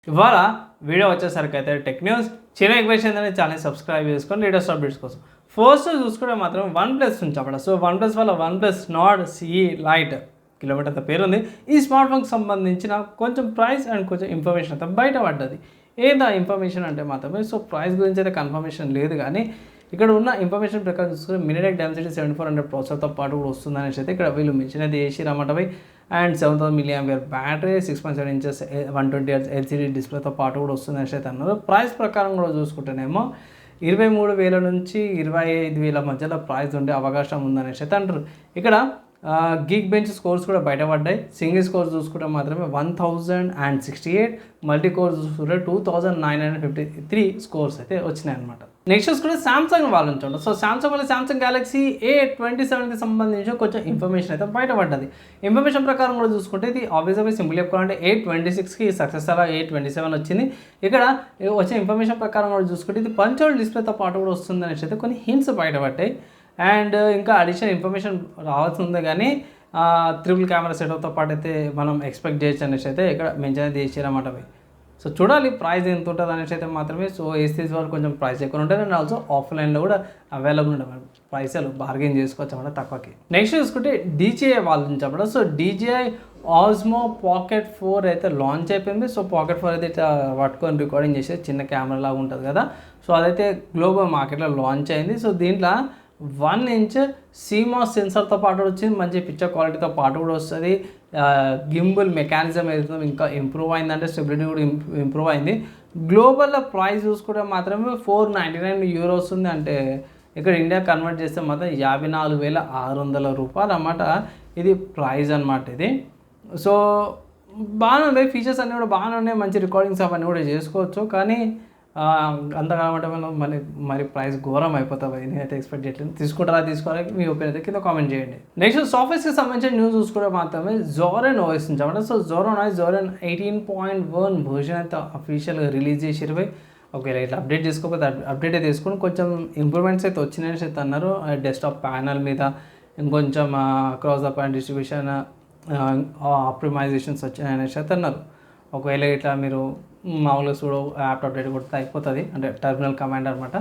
ఇవాళ వీడియో వచ్చేసరికి అయితే టెక్ న్యూస్ చిన్న ఎక్వేషన్ అనే ఛానల్ సబ్స్క్రైబ్ చేసుకొని లేటెస్ట్ అప్డేట్స్ కోసం ఫస్ట్ చూసుకుంటే మాత్రం వన్ ప్లస్ నుంచి అప్పుడు సో వన్ ప్లస్ వల్ల వన్+, నార్డ్ సిఈ లైట్ కిలోమీటర్ అంత పేరుంది. ఈ స్మార్ట్ ఫోన్కి సంబంధించిన కొంచెం ప్రైస్ అండ్ కొంచెం ఇన్ఫర్మేషన్ అయితే బయటపడ్డది. ఏందా ఇన్ఫర్మేషన్ అంటే మాత్రమే సో ప్రైస్ గురించి అయితే కన్ఫర్మేషన్ లేదు, కానీ ఇక్కడ ఉన్న ఇన్ఫర్మేషన్ ప్రకారం చూసుకుంటే మినిటెక్ డెన్సిటీ 7400 ప్రాసెసర్తో పాటు కూడా వస్తుందనేసి అయితే ఇక్కడ వీళ్ళు మెన్షన్ అయితే చేసిరన్నమాట. And 7000 mAh battery, 6.7 inches 120Hz LCD డిస్ప్లేతో పాటు కూడా వస్తుందనేసి అయితే అన్నారు. ప్రైస్ ప్రకారం కూడా చూసుకుంటేనేమో 23,000 నుంచి 25,000 మధ్యలో ప్రైస్ ఉండే అవకాశం ఉందనేసి అయితే అంటారు. ఇక్కడ గీక్ బెంచ్ స్కోర్స్ కూడా బయటపడ్డాయి. సింగిల్ స్కోర్ చూసుకుంటే మాత్రమే 1068, మల్టీ కోర్ చూసుకుంటే 2953 స్కోర్స్ అయితే వచ్చినాయి అనమాట. నెక్స్ట్ చూసుకుంటే సామ్సంగ్ వాళ్ళ నుంచి ఉంటుంది. సో సామ్సంగ్ వల్ల సామ్సంగ్ గ్యాలక్సీ A27కి సంబంధించి కొంచెం ఇన్ఫర్మేషన్ అయితే బయటపడ్డది. ఇన్ఫర్మేషన్ ప్రకారం కూడా చూసుకుంటే ఇది ఆబ్వియస్గా సింపుల్ చెప్పుకోవాలంటే A26కి సక్సెస్ అలా A27 వచ్చింది. ఇక్కడ వచ్చే ఇన్ఫర్మేషన్ ప్రకారం కూడా చూసుకుంటే ఇది పంచోల్ డిస్ప్లేతో పాటు కూడా వస్తుంది అనేసి అయితే కొన్ని హింట్స్ బయటపడ్డాయి. అండ్ ఇంకా అడిషనల్ ఇన్ఫర్మేషన్ రావాల్సి ఉంది, కానీ ట్రిపుల్ కెమెరా సెటప్తో పాటు అయితే మనం ఎక్స్పెక్ట్ చేయొచ్చు అనేసి అయితే ఇక్కడ మెన్షన్ అయితే చేసారన్నమాట. సో చూడాలి ప్రైస్ ఎంత ఉంటుంది అనేసి అయితే మాత్రమే. సో ఏసీస్ వరకు కొంచెం ప్రైస్ ఎక్కువ ఉంటుంది, అండ్ ఆల్సో ఆఫ్లైన్లో కూడా అవైలబుల్ ఉంటుంది. ప్రైస్లు బార్గెన్ చేసుకోవచ్చు అన్నమాట తక్కువకి. నెక్స్ట్ చూసుకుంటే DJI వాళ్ళ నుంచి అన్నమాట. సో DJI Osmo Pocket 4 అయితే లాంచ్ అయిపోయింది. సో Pocket 4 అయితే ఇట్లా పట్టుకొని రికార్డింగ్ చేసే చిన్న కెమెరా లాగా ఉంటుంది కదా. సో అదైతే గ్లోబల్ మార్కెట్లో లాంచ్ అయింది. సో దీంట్లో 1 inch CMOS సెన్సర్తో పాటు వచ్చింది, మంచి పిక్చర్ క్వాలిటీతో పాటు కూడా వస్తుంది. గింబుల్ మెకానిజం ఏదైతే ఇంకా ఇంప్రూవ్ అయిందంటే స్టెబిలిటీ కూడా ఇంప్రూవ్ అయింది. గ్లోబల్లో ప్రైస్ చూసుకుంటే మాత్రమే €499 వస్తుంది. అంటే ఇక్కడ ఇండియా కన్వర్ట్ చేస్తే మాత్రం 54,600 రూపాయలు అన్నమాట. ఇది ప్రైస్ అనమాట ఇది. సో బాగానే ఉన్నాయి, ఫీచర్స్ అన్నీ కూడా బాగానే ఉన్నాయి, మంచి రికార్డింగ్స్ అవన్నీ కూడా చేసుకోవచ్చు. కానీ అంతకాలమంటే మరి ప్రైస్ ఘోరం అయిపోతుంది. నేనైతే ఎక్స్పెక్ట్ చేయట్లేదు. తీసుకుంటారా తీసుకోవాలి మీ ఒపీనియన్ అయితే కింద కామెంట్ చేయండి. నెక్స్ట్ సాఫ్ట్వేర్స్కి సంబంధించిన న్యూస్ చూసుకుంటే మాత్రమే Zorin OS నుంచి అన్నమాట. సో Zorin 18.1 వర్షన్ అయితే అఫీషియల్గా రిలీజ్ చేసి ఒకవేళ ఇట్లా అప్డేట్ చేసుకోకపోతే అప్డేట్ అయితే తీసుకొని కొంచెం ఇంప్రూవ్మెంట్స్ అయితే వచ్చినాయని అయితే అన్నారు. డెస్క్టాప్ ప్యానల్ మీద ఇంకొంచెం cross the point distribution optimizations వచ్చాయనేసి అయితే అన్నారు. ఒకవేళ ఇట్లా మీరు మామూలుగా చూడ యాప్ అప్డేట్ కొడితే అయిపోతుంది, అంటే టెర్మినల్ కమాండ్ అనమాట.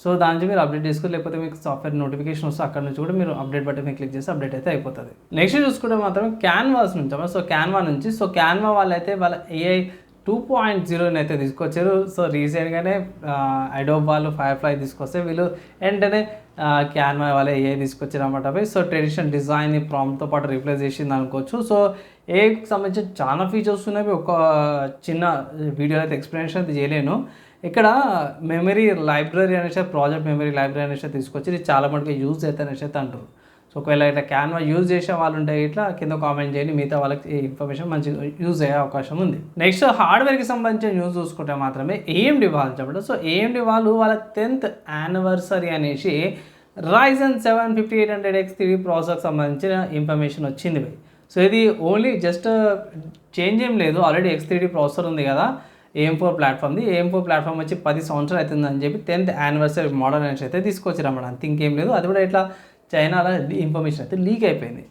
సో దాని నుంచి మీరు అప్డేట్ చేసుకోవాలి, లేకపోతే మీకు సాఫ్ట్వేర్ నోటిఫికేషన్ వస్తే అక్కడ నుంచి కూడా మీరు అప్డేట్ బటన్ క్లిక్ చేసి అప్డేట్ అయితే అయిపోతుంది. నెక్స్ట్ చూసుకుంటే మాత్రం క్యాన్వాస్ నుంచి అన్నమాట. సో క్యాన్వా నుంచి క్యాన్వా వాళ్ళైతే వాళ్ళ AI 2.0 అయితే తీసుకొచ్చారు. సో రీసెంట్గానే అడోబ్ వాళ్ళు ఫైర్ఫ్లై తీసుకొస్తే వీళ్ళు వెంటనే క్యాన్వా వాళ్ళ AI తీసుకొచ్చారు అన్నమాట. సో ట్రెడిషనల్ డిజైన్ని ప్రాంప్ట్తో పాటు రీప్లేస్ చేసింది అనుకోవచ్చు. సో AIకి సంబంధించిన చాలా ఫీచర్స్ ఉన్నాయి. ఒక చిన్న వీడియో అయితే ఎక్స్ప్లెనేషన్ అయితే చేయలేను. ఇక్కడ మెమరీ లైబ్రరీ అనేసి ప్రాజెక్ట్ మెమరీ లైబ్రరీ అనేసి తీసుకొచ్చి ఇది చాలా మటుకు యూజ్ అయితే అనేసి అయితే అంటారు. సో ఒకవేళ ఇట్లా క్యాన్వా యూజ్ చేసే వాళ్ళు ఉంటే ఇట్లా కింద కామెంట్ చేయండి, మిగతా వాళ్ళకి ఈ ఇన్ఫర్మేషన్ మంచిగా యూజ్ అయ్యే అవకాశం ఉంది. నెక్స్ట్ హార్డ్వేర్కి సంబంధించిన న్యూస్ చూసుకుంటే మాత్రమే AMD వాళ్ళు చెప్పడం. సో AMD వాళ్ళు వాళ్ళ 10th యానివర్సరీ అనేసి Ryzen 7 5800X3 ప్రాసెసర్కి సంబంధించిన ఇన్ఫర్మేషన్ వచ్చింది. సో ఇది ఓన్లీ జస్ట్ చేంజ్ ఏం లేదు, ఆల్రెడీ X3D ప్రాసెసర్ ఉంది కదా AM4 ప్లాట్ఫామ్ది. AM4 ప్లాట్ఫామ్ వచ్చి 10 సంవత్సరాలు అవుతుందని చెప్పి 10th యానివర్సరీ మోడల్ అనేసి అయితే తీసుకొచ్చిరన్నమాట. అంత ఇంకేం లేదు. అది కూడా ఇట్లా చైనాలో ఇన్ఫర్మేషన్ అయితే లీక్ అయిపోయింది.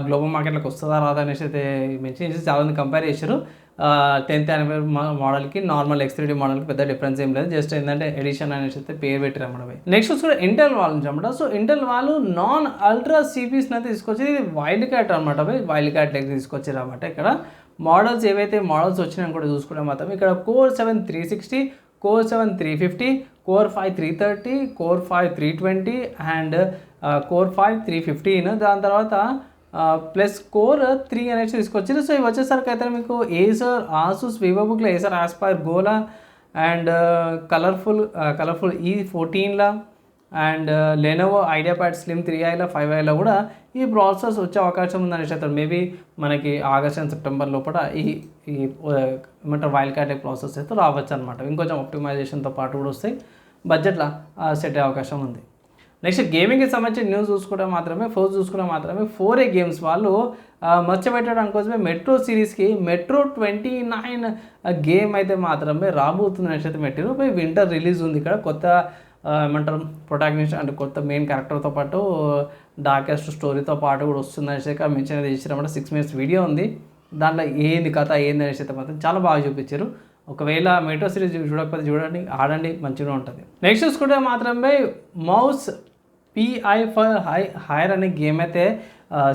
గ్లోబల్ మార్కెట్లోకి వస్తుందా రాదా అనేసి అయితే మెన్షన్ చేసి చాలామంది కంపేర్ చేశారు. 10th యానివర్సరీ మోడల్కి నార్మల్ X3D మోడల్కి పెద్ద డిఫరెన్స్ ఏం లేదు, జస్ట్ ఏంటంటే ఎడిషన్ అనేసి అయితే పేరు పెట్టారన్నమాట. నెక్స్ట్ కూడా ఇంటెల్ వాళ్ళ నుంచి అన్నమాట. సో ఇంటెల్ వాళ్ళు నాన్ అల్ట్రా సిపిఎస్ని అయితే తీసుకొచ్చి ఇది వైల్డ్ క్యాట్ అనమాట. వైల్డ్ క్యాట్ లెగ్ తీసుకొచ్చారు అన్నమాట. ఇక్కడ మోడల్స్ ఏవైతే మోడల్స్ వచ్చినాయని కూడా చూసుకుంటే మాత్రం ఇక్కడ Core 7 360, Core 7 350, Core 5 330, Core 5 320 and Core 5 315, దాని తర్వాత ప్లస్ Core 3 అనేసి తీసుకొచ్చారు. సో ఇవి వచ్చేసరికి అయితే మీకు ఏసర్, ఆసూస్, వివోబుక్లో ఏసర్ ఆస్పైర్ గోలా అండ్ కలర్ఫుల్ E14లా అండ్ లెనోవో ఐడియాప్యాడ్ స్లిమ్ 3iలో 5iలో కూడా ఈ ప్రాసెసర్స్ వచ్చే అవకాశం ఉందని చెప్తారు. మేబీ మనకి ఆగస్ట్ అండ్ సెప్టెంబర్ లోపల ఈ ఏమంటారు వైల్డ్ క్యాట్ ప్రాసెస్ అయితే రావచ్చు అనమాట. ఇంకొంచెం ఆప్టిమైజేషన్తో పాటు కూడా వస్తాయి, బడ్జెట్లో సెట్ అయ్యే అవకాశం ఉంది. నెక్స్ట్ గేమింగ్కి సంబంధించిన న్యూస్ చూసుకుంటే మాత్రమే 4A గేమ్స్ వాళ్ళు మర్చిపెట్టడం కోసమే మెట్రో సిరీస్కి మెట్రో 29 గేమ్ అయితే మాత్రమే రాబోతుంది అనేసి అయితే పెట్టారు. వింటర్ రిలీజ్ ఉంది. ఇక్కడ కొత్త ఏమంటారు ప్రొటాగనిస్ట్ అంటే కొత్త మెయిన్ క్యారెక్టర్తో పాటు డార్కెస్ట్ స్టోరీతో పాటు కూడా వస్తుందనేసి ఇక్కడ మెన్షన్ చేసారన్నమాట. 6 minutes వీడియో ఉంది. దాంట్లో ఏంది కథ ఏంది అనేసి అయితే మాత్రం చాలా బాగా చూపించారు. ఒకవేళ మెట్రో సిరీస్ చూడకపోతే చూడండి, ఆడండి, మంచిగా ఉంటుంది. నెక్స్ట్ చూసుకుంటే మాత్రమే మౌస్ పిఐ ఫర్ హైర్ అనే గేమ్ అయితే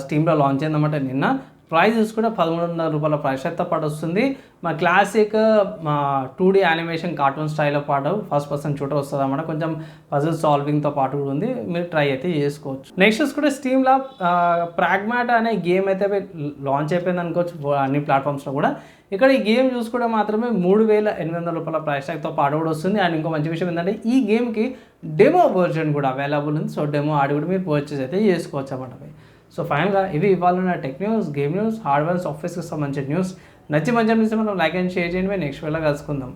స్టీమ్లో లాంచ్ అయిందన్నమాట నిన్న. ప్రైస్ చూసుకుంటే $1300 ప్రైస్తో పాటు వస్తుంది. మా క్లాసిక్ మా 2D యానిమేషన్ కార్టూన్ స్టైల్లో పాటు ఫస్ట్ పర్సన్ షూటర్ వస్తుంది అన్నమాట. కొంచెం పజిల్ సాల్వింగ్తో పాటు కూడా ఉంది, మీరు ట్రై అయితే చేసుకోవచ్చు. నెక్స్ట్ చూసుకుంటే స్టీమ్లో ప్రాగ్మాట్ అనే గేమ్ అయితే లాంచ్ అయిపోయింది అనుకోవచ్చు అన్ని ప్లాట్ఫామ్స్లో కూడా. ఇక్కడ ఈ గేమ్ చూసుకుంటే మాత్రమే $3800 ప్రైస్ ట్యాగ్తో పాటు కూడా వస్తుంది. అండ్ ఇంకో మంచి విషయం ఏంటంటే ఈ గేమ్కి డెమో వర్జన్ కూడా అవైలబుల్ ఉంది. సో డెమో ఆడి కూడా మీరు పర్చేస్ అయితే చేసుకోవచ్చు అన్నమాట. సో ఫైనల్గా ఇవి ఇవ్వాలన్న tech news, game news, hardware సాఫ్ట్వేర్స్కి సంబంధించిన న్యూస్. నచ్చి మంచి అనిపిస్తే మనం లైక్ అండ్ షేర్ చేయండి. నెక్స్ట్ వేళ కలుసుకుందాం.